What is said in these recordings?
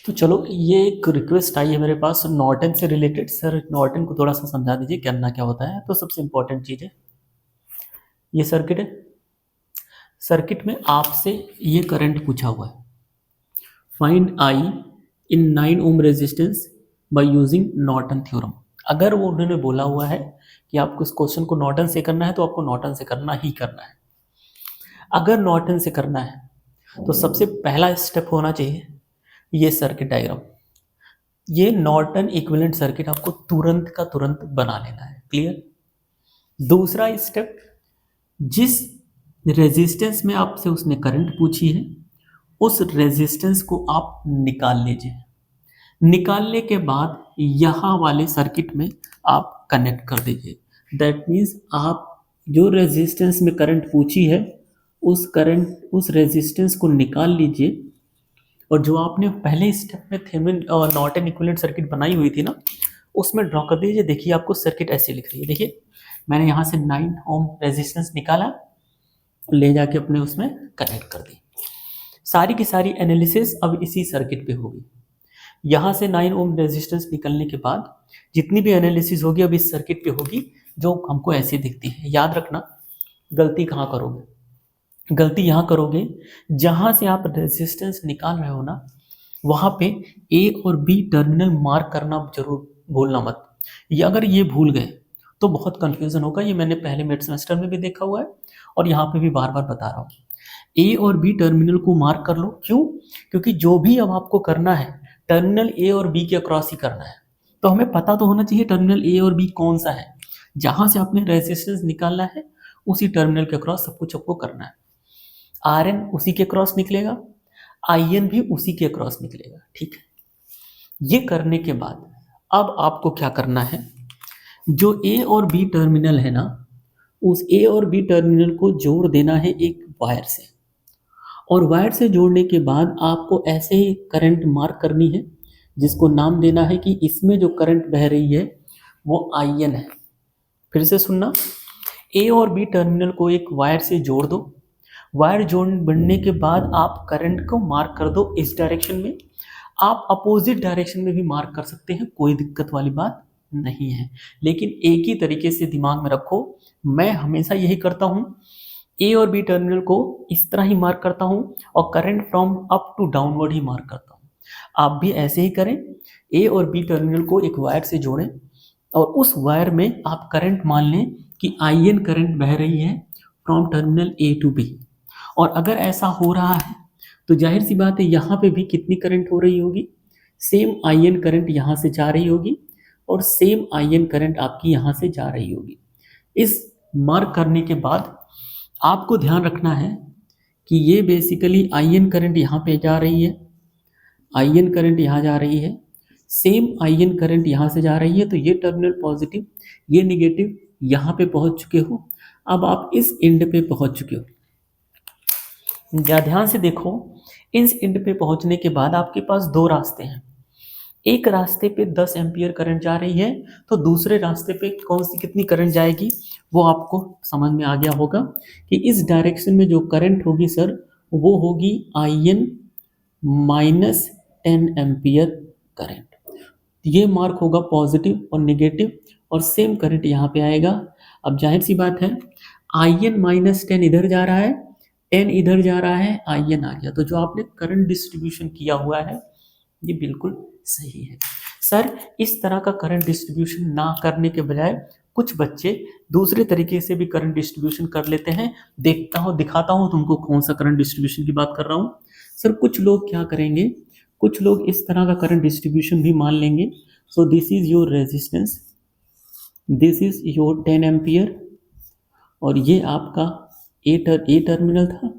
तो चलो ये एक रिक्वेस्ट आई है मेरे पास नॉर्टन से रिलेटेड। सर नॉर्टन को थोड़ा सा समझा दीजिए करना क्या होता है। तो सबसे इम्पोर्टेंट चीज़ है, ये सर्किट है। सर्किट में आपसे ये करंट पूछा हुआ है, find I in 9 ohm resistance by using Norton theorem. अगर वो उन्होंने बोला हुआ है कि आपको इस क्वेश्चन को नॉर्टन से करना है तो आपको नॉर्टन से करना ही करना है। अगर नॉर्टन से करना है तो सबसे पहला स्टेप होना चाहिए ये सर्किट डायग्राम। ये नॉर्टन इक्विवेलेंट सर्किट आपको तुरंत का तुरंत बना लेना है। क्लियर। दूसरा स्टेप, जिस रेजिस्टेंस में आपसे उसने करंट पूछी है उस रेजिस्टेंस को आप निकाल लीजिए। निकालने के बाद यहाँ वाले सर्किट में आप कनेक्ट कर दीजिए। दैट मीन्स आप जो रेजिस्टेंस में करंट पूछी है उस रेजिस्टेंस को निकाल लीजिए, और जो आपने पहले स्टेप में थेवेनिन और नॉर्टन इक्विवेलेंट सर्किट बनाई हुई थी ना, उसमें ड्रॉ कर दीजिए। देखिए आपको सर्किट ऐसे लिख रही है। देखिए मैंने यहाँ से 9 ओम रेजिस्टेंस निकाला, ले जाके अपने उसमें कनेक्ट कर दी। सारी की सारी एनालिसिस अब इसी सर्किट पे होगी। यहाँ से 9 ओम रेजिस्टेंस निकलने के बाद जितनी भी एनालिसिस होगी अब इस सर्किट पे होगी, जो हमको ऐसी दिखती है। याद रखना गलती कहाँ करोगे, गलती यहाँ करोगे जहाँ से आप रेजिस्टेंस निकाल रहे हो ना, वहाँ पे ए और बी टर्मिनल मार्क करना जरूर भूलना मत। ये अगर ये भूल गए तो बहुत कंफ्यूजन होगा। ये मैंने पहले मिड सेमेस्टर में भी देखा हुआ है और यहाँ पे भी बार बार बता रहा हूँ। ए और बी टर्मिनल को मार्क कर लो। क्यों? क्योंकि जो भी अब आपको करना है टर्मिनल ए और बी के अक्रॉस ही करना है। तो हमें पता तो होना चाहिए टर्मिनल ए और बी कौन सा है। जहाँ से आपने रेजिस्टेंस निकालना है उसी टर्मिनल के अक्रॉस सब कुछ आपको करना है। आर एन उसी के क्रॉस निकलेगा, आई एन भी उसी के क्रॉस निकलेगा। ठीक है। ये करने के बाद अब आपको क्या करना है, जो ए और बी टर्मिनल है ना, उस ए और बी टर्मिनल को जोड़ देना है एक वायर से। और वायर से जोड़ने के बाद आपको ऐसे ही करंट मार्क करनी है, जिसको नाम देना है कि इसमें जो करंट बह रही है वो आई एन है। फिर से सुनना, ए और बी टर्मिनल को एक वायर से जोड़ दो। वायर जोड़ने के बाद आप करंट को मार्क कर दो इस डायरेक्शन में। आप अपोजिट डायरेक्शन में भी मार्क कर सकते हैं, कोई दिक्कत वाली बात नहीं है। लेकिन एक ही तरीके से दिमाग में रखो, मैं हमेशा यही करता हूँ, ए और बी टर्मिनल को इस तरह ही मार्क करता हूँ और current from up to downward ही मार्क करता हूँ। आप भी ऐसे ही करें, ए और बी टर्मिनल को एक वायर से जोड़ें और उस वायर में आप करंट मान लें कि आई एन करंट बह रही है from terminal A to B. और अगर ऐसा हो रहा है तो जाहिर सी बात है यहाँ पे भी कितनी करंट हो रही होगी, सेम आई एन करंट यहाँ से जा रही होगी और सेम आई एन करंट आपकी यहाँ से जा रही होगी। इस मार्क करने के बाद आपको ध्यान रखना है कि ये बेसिकली आई एन करंट यहाँ पे जा रही है, आई एन करंट यहाँ जा रही है, सेम आई एन करंट यहाँ से जा रही है। तो ये टर्मिनल पॉजिटिव, ये निगेटिव, यहाँ पे पहुँच चुके हो। अब आप इस एंड पे पहुँच चुके हो। ध्यान से देखो, इस एंड पे पहुंचने के बाद आपके पास दो रास्ते हैं। एक रास्ते पे 10 एम्पियर करंट जा रही है, तो दूसरे रास्ते पे कौन सी कितनी करंट जाएगी वो आपको समझ में आ गया होगा कि इस डायरेक्शन में जो करंट होगी सर वो होगी I N minus 10 ampere current. ये मार्क होगा पॉजिटिव और नेगेटिव और सेम करंट यहाँ पे आएगा। अब जाहिर सी बात है आई एन माइनस 10 इधर जा रहा है, 10 इधर जा रहा है, आई एन आ गया। तो जो आपने करंट डिस्ट्रीब्यूशन किया हुआ है ये बिल्कुल सही है। सर इस तरह का करंट डिस्ट्रीब्यूशन ना करने के बजाय कुछ बच्चे दूसरे तरीके से भी करंट डिस्ट्रीब्यूशन कर लेते हैं। दिखाता हूँ तुमको कौन सा करंट डिस्ट्रीब्यूशन की बात कर रहा हूँ। सर कुछ लोग क्या करेंगे, कुछ लोग इस तरह का करंट डिस्ट्रीब्यूशन भी मान लेंगे। So this is your resistance, this is your 10 ampere और ये आपका ए टर्मिनल था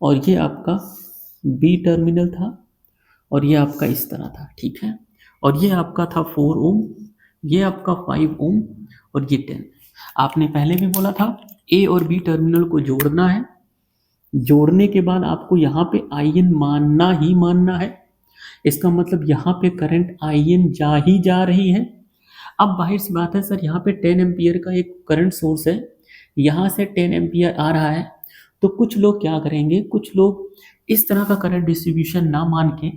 और ये आपका बी टर्मिनल था और ये आपका इस तरह था। ठीक है। और ये आपका था 4 ओम, ये आपका 5 ओम और ये 10। आपने पहले भी बोला था ए और बी टर्मिनल को जोड़ना है। जोड़ने के बाद आपको यहाँ पे आई एन मानना ही मानना है। इसका मतलब यहाँ पे करंट आई एन जा ही जा रही है। अब बाहर सी बात है सर, यहाँ पे 10 एम्पियर का एक करंट सोर्स है, यहाँ से 10 एम्पियर आ रहा है। तो कुछ लोग क्या करेंगे, कुछ लोग इस तरह का करंट डिस्ट्रीब्यूशन ना मान के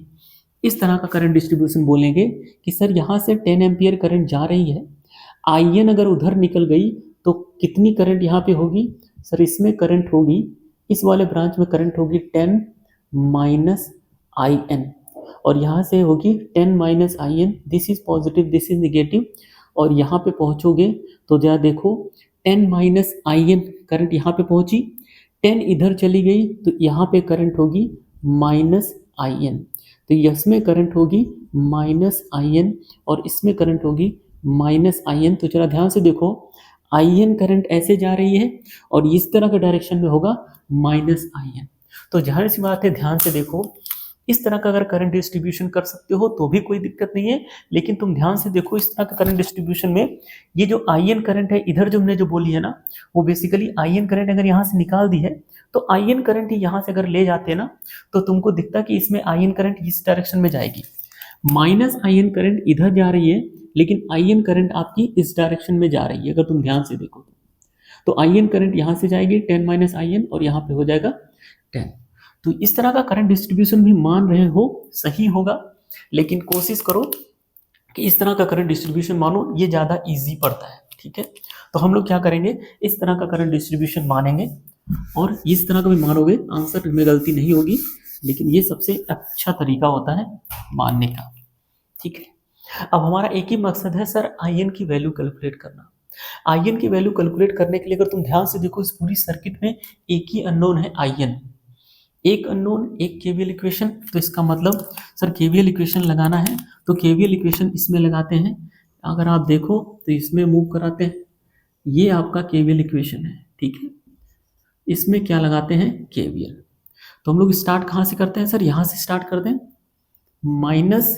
इस तरह का करंट डिस्ट्रीब्यूशन बोलेंगे कि सर यहाँ से 10 एम्पियर करंट जा रही है, आईएन अगर उधर निकल गई तो कितनी करंट यहाँ पे होगी? सर इसमें करंट होगी, इस वाले ब्रांच में करंट होगी 10 माइनस आई एन, और यहाँ से होगी 10 minus I N, this is positive this is negative, और यहाँ पे पहुँचोगे तो जरा देखो 10 माइनस आई एन करंट यहाँ पे पहुँची, 10 इधर चली गई तो यहाँ पे करंट होगी माइनस आई एन, तो इसमें करंट होगी माइनस आई एन और इसमें करंट होगी माइनस आई एन। तो जरा ध्यान से देखो, आई एन करंट ऐसे जा रही है और इस तरह के डायरेक्शन में होगा माइनस आई एन। तो जाहिर सी बात है, ध्यान से देखो, इस तरह का अगर करंट डिस्ट्रीब्यूशन कर सकते हो तो भी कोई दिक्कत नहीं है, लेकिन तुम ध्यान से देखो इस तरह का करंट डिस्ट्रीब्यूशन में ये जो आई एन करंट है इधर जो हमने जो बोली है ना, वो बेसिकली आई एन करंट अगर यहाँ से निकाल दी है तो आई एन करंट ही यहाँ से अगर ले जाते हैं ना तो तुमको दिखता कि इसमें आई एन करंट इस डायरेक्शन में जाएगी, माइनस आई एन करंट इधर जा रही है लेकिन आई एन करंट आपकी इस डायरेक्शन में जा रही है। अगर तुम ध्यान से देखो तो आई एन करंट यहाँ से जाएगी 10 माइनस आई एन और यहाँ पे हो जाएगा 10। तो इस तरह का करंट डिस्ट्रीब्यूशन भी मान रहे हो सही होगा, लेकिन कोशिश करो कि इस तरह का करंट डिस्ट्रीब्यूशन मानो, ये ज़्यादा इजी पड़ता है। ठीक है, तो हम लोग क्या करेंगे, इस तरह का करंट डिस्ट्रीब्यूशन मानेंगे और इस तरह का भी मानोगे, आंसर में गलती नहीं होगी, लेकिन ये सबसे अच्छा तरीका होता है मानने का। ठीक है, अब हमारा एक ही मकसद है सर, आई एन की वैल्यू कैलकुलेट करना। आई एन की वैल्यू कैलकुलेट करने के लिए अगर तुम ध्यान से देखो, इस पूरी सर्किट में एक ही अननोन है आई एन, एक अननोन एक केवीएल इक्वेशन। तो इसका मतलब सर केवीएल इक्वेशन लगाना है तो केवीएल इक्वेशन इसमें लगाते हैं, अगर आप देखो तो इसमें मूव कराते हैं, ये आपका केवीएल इक्वेशन है। ठीक है, इसमें क्या लगाते हैं, केवीएल। तो हम लोग स्टार्ट कहाँ से करते हैं सर, यहाँ से स्टार्ट करते हैं, minus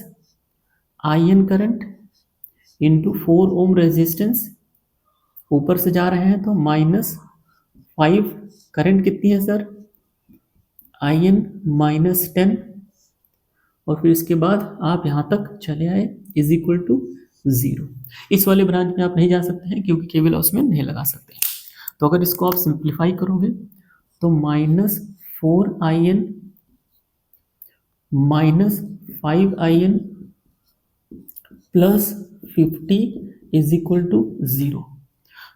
I N current into 4 ohm resistance, ऊपर से जा रहे हैं तो माइनस 5, करंट कितनी है सर, आई एन माइनस 10, और फिर इसके बाद आप यहाँ तक चले आए इज इक्वल टू 0। इस वाले ब्रांच में आप नहीं जा सकते हैं क्योंकि केवल उसमें नहीं लगा सकते। तो अगर इसको आप सिंप्लीफाई करोगे तो minus 4 I N minus 5 I N plus 50 is equal to 0,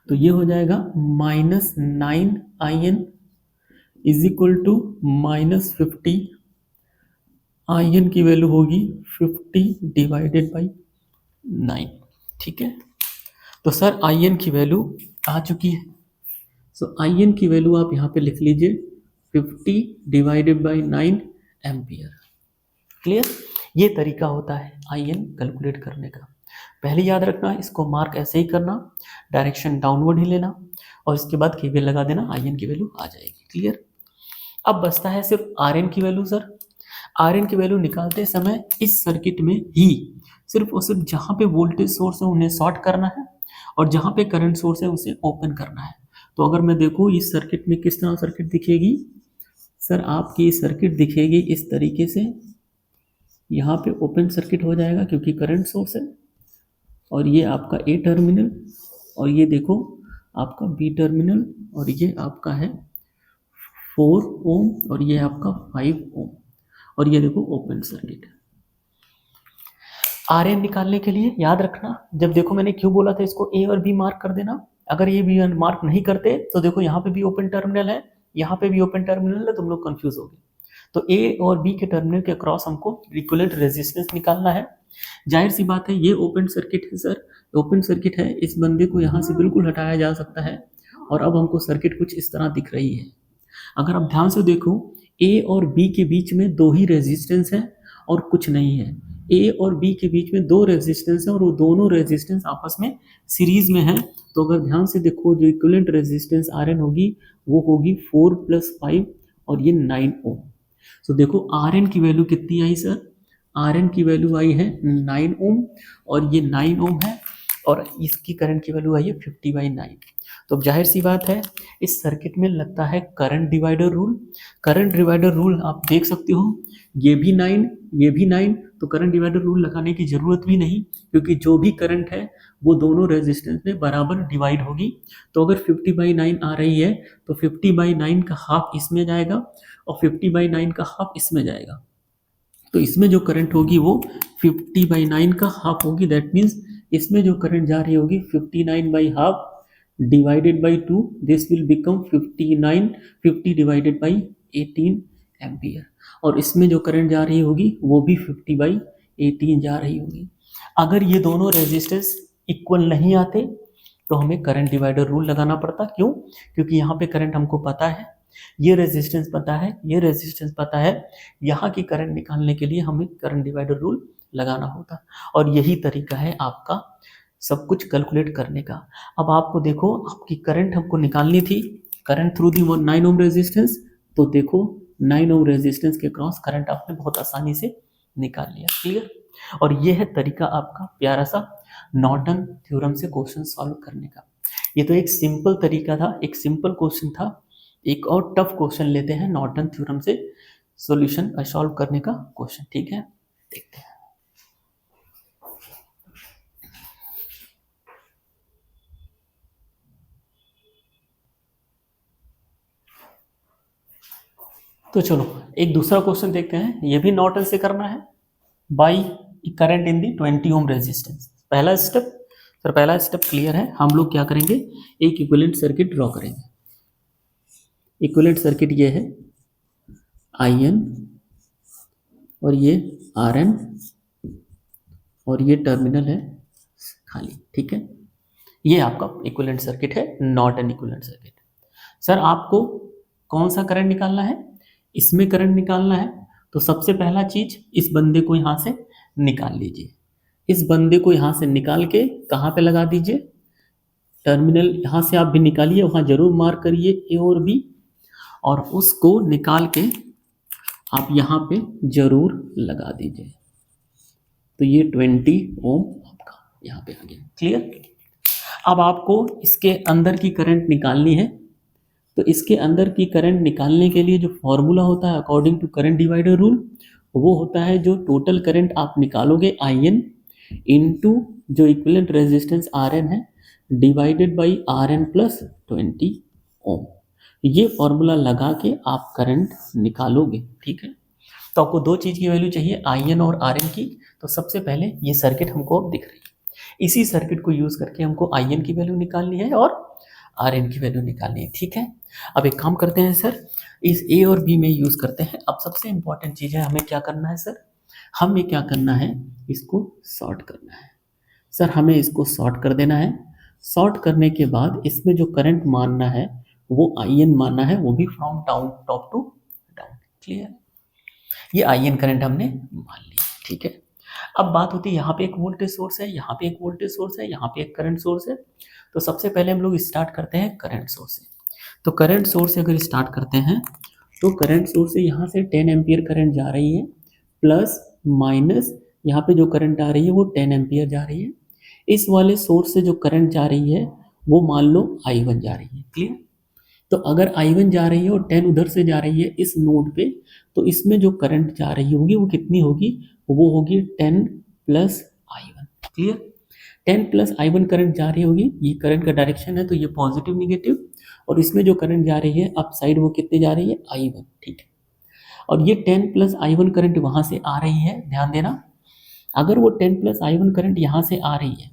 तो ये हो जाएगा minus 9 I N is equal to minus 50, I N की वैल्यू होगी 50 डिवाइडेड बाई 9। ठीक है, तो सर आई एन की वैल्यू आ चुकी है, सो आई एन की वैल्यू आप यहाँ पे लिख लीजिए 50 डिवाइडेड बाई 9 एम्पियर। क्लियर, ये तरीका होता है आई एन कैलकुलेट करने का। पहले याद रखना, इसको मार्क ऐसे ही करना, डायरेक्शन डाउनवर्ड ही लेना और इसके बाद केवीएल लगा देना, आई एन की वैल्यू आ जाएगी। क्लियर, अब बचता है सिर्फ आर एन की वैल्यू। सर आर एन की वैल्यू निकालते समय इस सर्किट में ही सिर्फ और सिर्फ जहाँ पे वोल्टेज सोर्स है उन्हें शॉर्ट करना है और जहाँ पे करंट सोर्स है उसे ओपन करना है। तो अगर मैं देखूँ इस सर्किट में किस तरह सर्किट दिखेगी, सर आपकी सर्किट दिखेगी इस तरीके से, यहाँ पे ओपन सर्किट हो जाएगा क्योंकि करंट सोर्स है, और ये आपका ए टर्मिनल और ये देखो आपका बी टर्मिनल, और ये आपका है 4 ओम और ये आपका 5 ओम, और ये देखो ओपन सर्किट। आर एन निकालने के लिए याद रखना, जब देखो मैंने क्यों बोला था इसको ए और बी मार्क कर देना, अगर ये बी मार्क नहीं करते तो देखो यहाँ पे भी ओपन टर्मिनल है, यहाँ पे भी ओपन टर्मिनल है, तुम लोग कंफ्यूज हो गए। तो ए और बी के टर्मिनल के अक्रॉस हमको इक्विवेलेंट रेजिस्टेंस निकालना है। जाहिर सी बात है ये ओपन सर्किट है सर, ओपन सर्किट है, इस बंदे को यहाँ से बिल्कुल हटाया जा सकता है और अब हमको सर्किट कुछ इस तरह दिख रही है। अगर आप ध्यान से देखो ए और बी के बीच में 2 ही रेजिस्टेंस है और कुछ नहीं है। ए और बी के बीच में 2 रेजिस्टेंस है और वो दोनों रेजिस्टेंस आपस में सीरीज में है। तो अगर ध्यान से देखो जो इक्विवेलेंट रेजिस्टेंस आर एन होगी वो होगी 4 + 5 और ये 9 ओम। तो देखो आर एन की वैल्यू कितनी आई सर, आर एन की वैल्यू आई है 9 ओम और ये 9 ओम है और इसकी करंट की वैल्यू आई है 50/9। तो अब जाहिर सी बात है इस सर्किट में लगता है current divider rule. Current divider rule आप देख सकते हो, ये भी 9 ये भी 9, तो करंट डिवाइडर रूल लगाने की ज़रूरत भी नहीं क्योंकि जो भी करंट है वो दोनों रेजिस्टेंस में बराबर डिवाइड होगी। तो अगर 50/9 आ रही है तो 50/9 का हाफ इसमें जाएगा और 50/9 का हाफ इसमें जाएगा। तो इसमें जो करंट होगी वो 50/9 का हाफ होगी। दैट मीन्स इसमें जो करंट जा रही होगी 59/2 divided by 2, this will become 59, 50 divided by 18 ampere. और इसमें जो करंट जा रही होगी वो भी 50/18 जा रही होगी। अगर ये दोनों रेजिस्टेंस इक्वल नहीं आते तो हमें करंट डिवाइडर रूल लगाना पड़ता। क्यों? क्योंकि यहाँ पे करंट हमको पता है, ये रेजिस्टेंस पता है, ये रेजिस्टेंस पता है, यहाँ की करंट निकालने के लिए हमें करंट डिवाइडर रूल लगाना होता। और यही तरीका है आपका सब कुछ कैलकुलेट करने का। अब आपको देखो, आपकी करंट हमको निकालनी थी, current through the 9 ohm resistance. तो देखो 9 ओम रेजिस्टेंस के क्रॉस करंट आपने बहुत आसानी से निकाल लिया। क्लियर? और ये है तरीका आपका प्यारा सा नॉर्टन थ्योरम से क्वेश्चन सॉल्व करने का। ये तो एक सिंपल तरीका था, एक सिंपल क्वेश्चन था। एक और टफ क्वेश्चन लेते हैं नॉर्टन थ्योरम से सॉल्यूशन सॉल्व करने का क्वेश्चन। ठीक है, देखते हैं। तो चलो एक दूसरा क्वेश्चन देखते हैं, ये भी नॉर्टन से करना है। By current in the 20 ohm resistance. पहला स्टेप सर, पहला स्टेप क्लियर है। हम लोग क्या करेंगे, एक इक्विवेलेंट सर्किट ड्रॉ करेंगे। इक्विवेलेंट सर्किट ये है IN और ये RN और ये टर्मिनल है खाली। ठीक है, ये आपका इक्विवेलेंट सर्किट है, नॉर्टन इक्विवेलेंट सर्किट। सर आपको कौन सा करंट निकालना है? इसमें करंट निकालना है। तो सबसे पहला चीज, इस बंदे को यहां से निकाल लीजिए। इस बंदे को यहां से निकाल के कहां पे लगा दीजिए? टर्मिनल यहां से आप भी निकालिए, वहां जरूर मार्क करिए A और B, और उसको निकाल के आप यहाँ पे जरूर लगा दीजिए। तो ये 20 ओम आपका यहाँ पे आ गया। क्लियर? अब आपको इसके अंदर की करंट निकालनी है। तो इसके अंदर की करंट निकालने के लिए जो फॉर्मूला होता है according to current divider rule, वो होता है जो टोटल करंट आप निकालोगे IN इनटू जो इक्विवेलेंट रेजिस्टेंस RN है divided by RN plus 20 ohm. ये फॉर्मूला लगा के आप करंट निकालोगे। ठीक है, तो आपको दो चीज़ की वैल्यू चाहिए, IN और RN की। तो सबसे पहले ये सर्किट हमको दिख रही है, इसी सर्किट को यूज़ करके हमको IN की वैल्यू निकालनी है और RN की वैल्यू निकालनी है। ठीक है, अब एक काम करते हैं सर, इस A और B में यूज़ करते हैं। अब सबसे इंपॉर्टेंट चीज़ है, हमें क्या करना है सर, हमें क्या करना है, इसको शॉर्ट करना है। सर हमें इसको शॉर्ट कर देना है। शॉर्ट करने के बाद इसमें जो करंट मानना है वो IN मानना है, वो भी from down top to down. Clear? ये IN करंट हमने मान लिया। ठीक है, अब बात होती है यहाँ पे एक वोल्टेज सोर्स है, यहाँ पे एक वोल्टेज सोर्स है, यहाँ पे एक करंट सोर्स है। तो सबसे पहले हम लोग स्टार्ट करते हैं करंट सोर्स से। तो करंट सोर्स से अगर स्टार्ट करते हैं तो करंट सोर्स से यहाँ से 10 एम्पियर करंट जा रही है, प्लस माइनस यहाँ पे जो करंट आ रही है वो 10 एम्पियर जा रही है। इस वाले सोर्स से जो करंट जा रही है वो मान लो I1 जा रही है। क्लियर? तो अगर I1 जा रही है और 10 उधर से जा रही है इस नोड पे, तो इसमें जो करंट जा रही होगी वो कितनी होगी? वो होगी 10 plus I1। Clear? 10 plus I1 current जा रही होगी, ये करंट का डायरेक्शन है तो ये पॉजिटिव निगेटिव, और इसमें जो करंट जा रही है अप साइड वो कितनी जा रही है? I1। ठीक है, और ये 10 प्लस I1 करंट वहाँ से आ रही है। ध्यान देना, अगर वो 10 प्लस I1 करंट यहाँ से आ रही है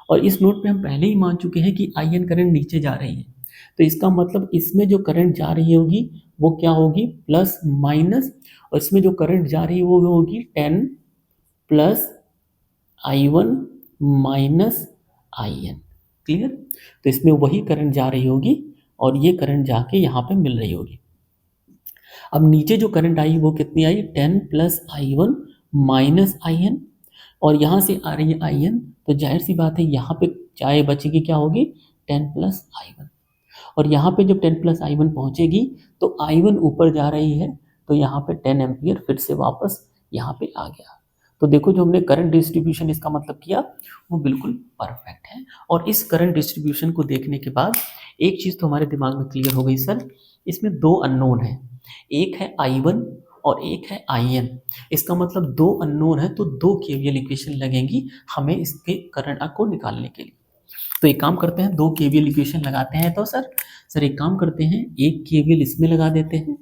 और इस नोड पे हम पहले ही मान चुके हैं कि IN करंट नीचे जा रही है, तो इसका मतलब इसमें जो करंट जा रही होगी वो क्या होगी? प्लस माइनस, और इसमें जो करंट जा रही है वो होगी 10 plus I1 minus IN। Clear? तो इसमें वही करंट जा रही होगी और ये करंट जाके यहाँ पे मिल रही होगी। अब नीचे जो करंट आई वो कितनी आई? 10 प्लस I1 माइनस IN, और यहाँ से आ रही है IN, तो जाहिर सी बात है यहाँ पे चाहे बचेगी क्या होगी? 10 प्लस I1, और यहाँ पे जब 10 प्लस I1 पहुँचेगी तो I1 ऊपर जा रही है, तो यहाँ पे 10 एम्पियर फिर से वापस यहाँ पे आ गया। तो देखो जो हमने करंट डिस्ट्रीब्यूशन इसका मतलब किया वो बिल्कुल परफेक्ट है। और इस करंट डिस्ट्रीब्यूशन को देखने के बाद एक चीज़ तो हमारे दिमाग में क्लियर हो गई सर, इसमें दो अननोन है, एक है I1 और एक है IN। इसका मतलब दो अननोन है तो दो KVL इक्वेशन लगेंगी हमें इसके करंट को निकालने के लिए। तो एक काम करते हैं, दो KVL इक्वेशन लगाते हैं। तो सर एक काम करते हैं, एक KVL इसमें लगा देते हैं,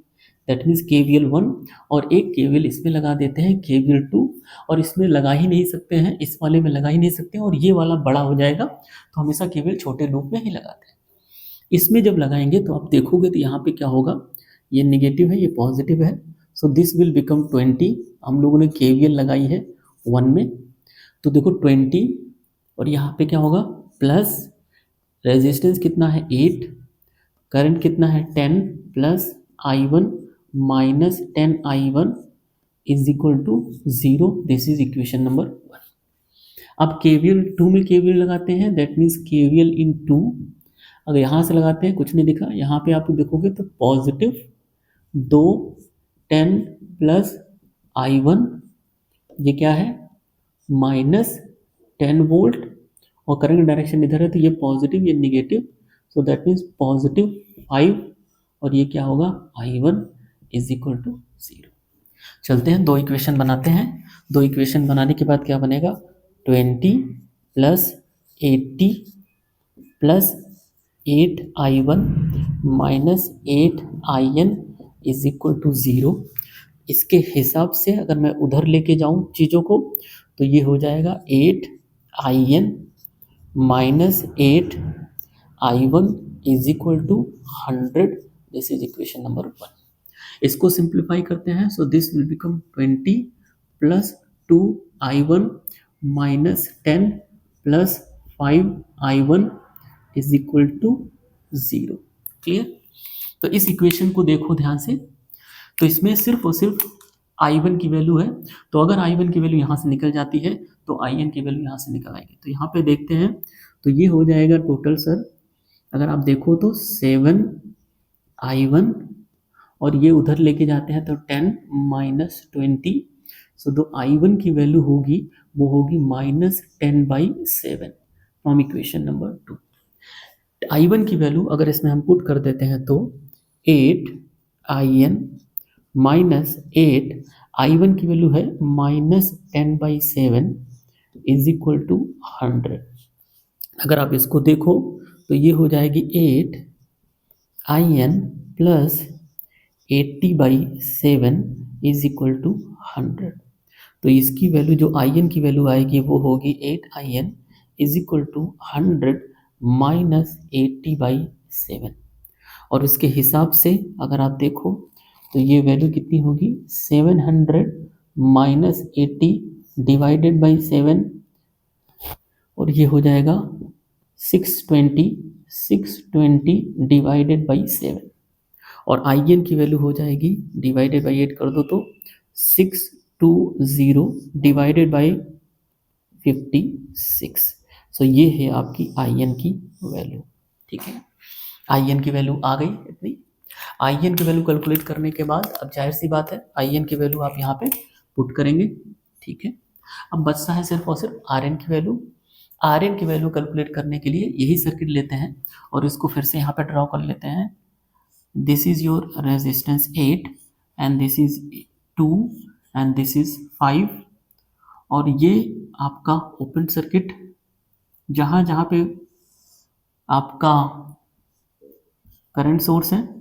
दैट मीन्स KVL 1 और एक KVL इसमें लगा देते हैं KVL 2, और इसमें लगा ही नहीं सकते हैं, इस वाले में लगा ही नहीं सकते हैं, और ये वाला बड़ा हो जाएगा, तो हमेशा KVL छोटे लूप में ही लगाते हैं। इसमें जब लगाएंगे तो आप देखोगे तो यहाँ पे क्या होगा, ये नेगेटिव है, ये पॉजिटिव है, सो दिस विल बिकम 20। हम लोगों ने KVL लगाई है 1 में, तो देखो 20, और यहाँ पे क्या होगा प्लस, रेजिस्टेंस कितना है 8, करंट कितना है 10 plus I1 minus 10I1 is equal to 0। This is equation number 1। अब KVL 2 में KVL लगाते हैं, दैट मीन्स KVL इन 2। अगर यहाँ से लगाते हैं, कुछ नहीं दिखा, यहाँ पे आप देखोगे तो पॉजिटिव 2 10 प्लस I1, ये क्या है माइनस 10 वोल्ट, और करंट डायरेक्शन इधर है तो ये पॉजिटिव, ये negative, so that means positive 5, और ये क्या होगा I1 इज इक्वल टू 0। चलते हैं, दो इक्वेशन बनाते हैं। दो इक्वेशन बनाने के बाद क्या बनेगा, 20 plus 80 plus 8I1 minus 8IN is equal to 0। इसके हिसाब से अगर मैं उधर लेके जाऊं चीज़ों को, तो ये हो जाएगा 8IN minus 8I1 is equal to 100। This is equation number 1। इसको सिंप्लीफाई करते हैं, so this will become 20 plus 2I1 minus 10 plus 5I1 is equal to 0। Clear? तो इस इक्वेशन को देखो ध्यान से, तो इसमें सिर्फ और सिर्फ I1 की वैल्यू है, तो अगर I1 की वैल्यू यहाँ से निकल जाती है तो IN की वैल्यू यहाँ से निकल आएगी। तो यहाँ पे देखते हैं, तो ये हो जाएगा टोटल सर, अगर आप देखो तो 7I1, और ये उधर लेके जाते हैं तो 10 माइनस 20, सो जो I1 की वैल्यू होगी वो होगी minus 10/7 from equation number 2। I1 की वैल्यू अगर इसमें हम पुट कर देते हैं तो 8IN माइनस 8I1 की वैल्यू है माइनस 10/7 इज इक्वल टू 100। अगर आप इसको देखो तो ये हो जाएगी 8IN plus 80/7 is equal to 100। तो इसकी वैल्यू जो IN की वैल्यू आएगी वो होगी 8IN is equal to 100 minus 80/7, और उसके हिसाब से अगर आप देखो तो ये वैल्यू कितनी होगी 700 माइनस 80 डिवाइडेड बाई 7, और ये हो जाएगा 620 डिवाइडेड बाई 7, और IN की वैल्यू हो जाएगी डिवाइडेड बाई 8 कर दो तो 620 डिवाइडेड बाई 56। सो ये है आपकी IN की वैल्यू। ठीक है, IN की वैल्यू आ गई इतनी। IN की वैल्यू कैलकुलेट करने के बाद अब जाहिर सी बात है IN की वैल्यू आप यहाँ पे पुट करेंगे। ठीक है, अब बचता है सिर्फ और सिर्फ RN की वैल्यू। RN की वैल्यू कैलकुलेट करने के लिए यही सर्किट लेते हैं और इसको फिर से यहाँ पे ड्रॉ कर लेते हैं। This is your resistance 8 and this is 2 and this is 5, और ये आपका ओपन सर्किट, जहाँ जहाँ पे आपका करंट सोर्स है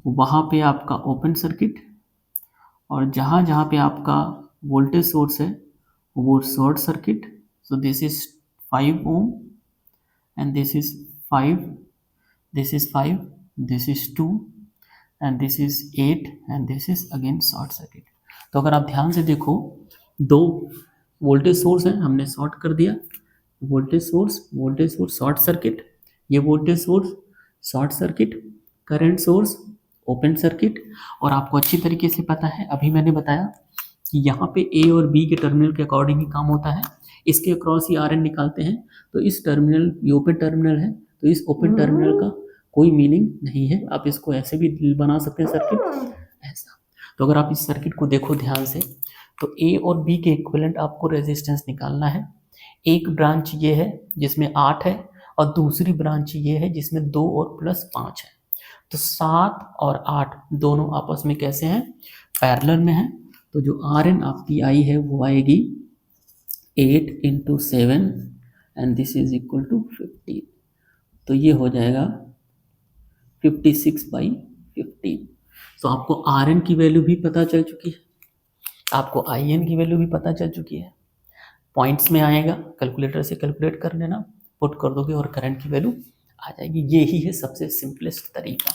वहाँ पे आपका ओपन सर्किट, और जहाँ जहाँ पे आपका वोल्टेज सोर्स है वो short circuit. So this is 5 ohm and this is 5, this is 5, this is 2 and this is 8 and this is again short circuit. तो अगर आप ध्यान से देखो, दो वोल्टेज सोर्स हैं, हमने शॉर्ट कर दिया, वोल्टेज सोर्स शॉर्ट सर्किट, ये voltage source short circuit, current source open circuit. और आपको अच्छी तरीके से पता है, अभी मैंने बताया कि यहाँ पे A और B के टर्मिनल के अकॉर्डिंग ही काम होता है, इसके अक्रॉस ही RN निकालते हैं। तो इस टर्मिनल, ये ओपन टर्मिनल है, तो इस ओपन टर्मिनल का कोई मीनिंग नहीं है, आप इसको ऐसे भी बना सकते हैं सर्किट ऐसा। तो अगर आप इस सर्किट को देखो ध्यान से, तो A और B के इक्विवेलेंट आपको रेजिस्टेंस निकालना है। एक ब्रांच ये है जिसमें 8 है और दूसरी ब्रांच ये है जिसमें 2 और प्लस 5 है। तो 7 और 8 दोनों आपस में कैसे हैं, पैरेलल में हैं। तो जो RN आपकी आई है वो आएगी 8 × 7 and this is equal to 15। तो ये हो जाएगा 56/15। तो आपको आर एन की वैल्यू भी पता चल चुकी है, आपको आई एन की वैल्यू भी पता चल चुकी है। पॉइंट्स में आएगा, कैलकुलेटर से कैलकुलेट कर लेना, पुट कर दोगे और करंट की वैल्यू आ जाएगी। ये ही है सबसे सिंपलेस्ट तरीका।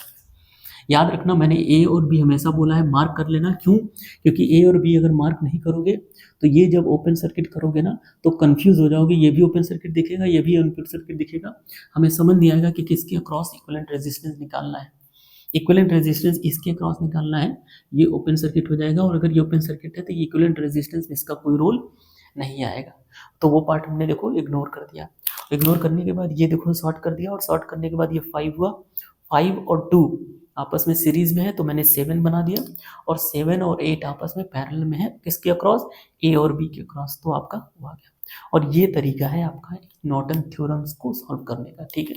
याद रखना, मैंने ए और बी हमेशा बोला है मार्क कर लेना। क्यों? क्योंकि ए और बी अगर मार्क नहीं करोगे तो ये जब ओपन सर्किट करोगे ना तो कंफ्यूज हो जाओगे, ये भी ओपन सर्किट दिखेगा, ये भी ओपन सर्किट दिखेगा, हमें समझ नहीं आएगा कि किसके अक्रॉस इक्विवेलेंट रेजिस्टेंस निकालना है। इक्विवेलेंट रेजिस्टेंस इसके अक्रॉस निकालना है, ये ओपन सर्किट हो जाएगा, और अगर ये ओपन सर्किट है तो इक्विवेलेंट रेजिस्टेंस में इसका कोई रोल नहीं आएगा। तो वो पार्ट हमने देखो इग्नोर कर दिया। इग्नोर करने के बाद ये देखो शॉर्ट कर दिया, और शॉर्ट करने के बाद ये 5 हुआ। 5 और 2 आपस में सीरीज में है तो मैंने 7 बना दिया, और 7 और 8 आपस में पैरेलल में है, किसके अक्रॉस? ए और बी के अक्रॉस। तो आपका वो आ गया। और ये तरीका है आपका नॉर्टन थ्योरम्स को सॉल्व करने का। ठीक है।